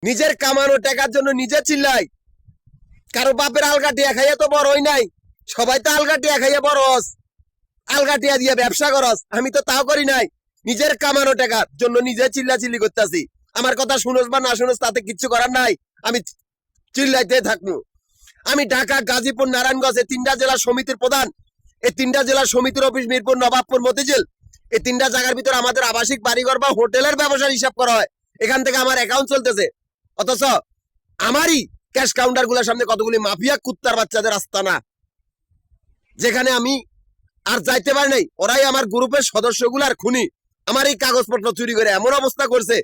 নিজের কামানো টাকার জন্য নিজে চিল্লাই। কারো বাপের আলগা টিয়া খাইয়া তো বড়ই নাই, সবাই তো আলগা টিয়া খাইয়া বড়স, আলগা টিয়া দিয়ে ব্যবসা করস। আমি তো তাও করি নাই, নিজের কামানো টাকার জন্য নিজে চিল্লাচিল্লি করতেছি। আমার কথা শুনোস বা না শুনোস তাতে কিচ্ছু করার নাই, আমি চিল্লাইতে থাকবো। আমি ঢাকা, গাজীপুর, নারায়ণগঞ্জ এই 3টা জেলা সমিতির প্রধান। এই 3টা জেলা সমিতির অফিস মিরপুর, নবাবপুর, মতিঝিল। এই 3টা জায়গার ভিতরে আমাদের আবাসিক বাড়িঘর বা হোটেলের ব্যবসার হিসাব করা হয়। এখান থেকে আমার অ্যাকাউন্ট চলতেছে, অথচ আমারই ক্যাশ কাউন্টার গুলোর সামনে কতগুলি মাফিয়া কুত্তার বাচ্চাদের আস্তানা, যেখানে আমি আর যাইতে পারি নাই। ওরাই আমার গ্রুপের সদস্যগুলার খুনি। আমার এই কাগজপত্র চুরি করে এমন অবস্থা করছে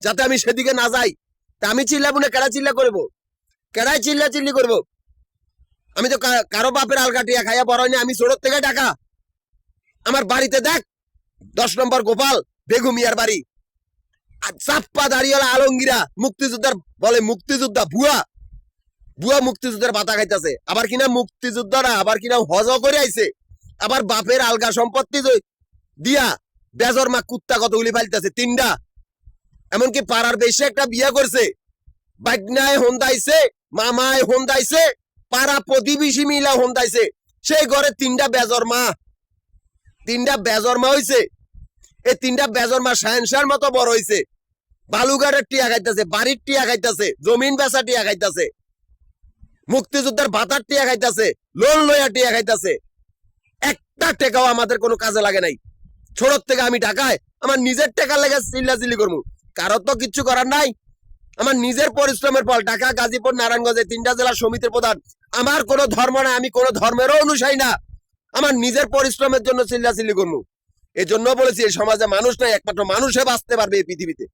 যাতে আমি সেদিকে না যাই। তা আমি চিল্লাবো না, কেডা চিল্লা করবো, কেডাই চিল্লা চিল্লি করবো? আমি তো কারো বাপের আলগাটিয়া খাইয়া বড় হয়নি। আমি ছোট থেকে ঢাকা। আমার বাড়িতে দেখ 10 নম্বর গোপাল বেগুমিয়ার বাড়ি। আর চাপ্পা দাঁড়িয়েলা আলঙ্গিরা মুক্তিযোদ্ধার বলে মুক্তিযোদ্ধা, ভুয়া ভুয়া মুক্তিযুদ্ধের ভাতা খাইতেছে। আবার কিনা মুক্তিযোদ্ধারা আবার কিনা হজ করে আইছে, আবার বাপের আলগা সম্পত্তি দিয়া বেজর মা কুত্তা কতগুলি ফাইলতেছে 3টা। এমনকি পাড়ার বেশি একটা বিয়া করছে, বাগনায় হন্দাইছে, মামায় হন্দাইছে, পাড়া প্রতিবেশী মিলা হন্দাইছে। সেই ঘরে 3টা বেজর মা, 3টা বেজর মা হইছে। এই 3টা বেজর মা শাহেনশার মতো বড় হইছে। বালুঘাটের টিয়া খাইতেছে, বাড়ির টিয়া খাইতেছে, জমিন বেচা টিয়া খাইতেছে, মুক্তিযোদ্ধার ভাতার টিয়া খাইতেছে, লোন লইয়া টিয়া খাইতেছে। একটা টেকাও আমাদের কোনো কাজে লাগে নাই। ছোট থেকে আমি ঢাকায় আমার নিজের টাকা লেগে চিল্লাচিল্লি করবো, কারো তো কিচ্ছু করার নাই। আমার নিজের পরিশ্রমের ফল। ঢাকা, গাজীপুর, নারায়ণগঞ্জে 3টা জেলা সমিতির প্রধান। আমার কোনো ধর্ম নাই, আমি কোনো ধর্মেরও অনুসারী না। আমার নিজের পরিশ্রমের জন্য চিল্লাচিল্লি করবো। এই জন্য বলেছি এই সমাজে মানুষ নাই, একমাত্র মানুষে বাঁচতে পারবে এই পৃথিবীতে।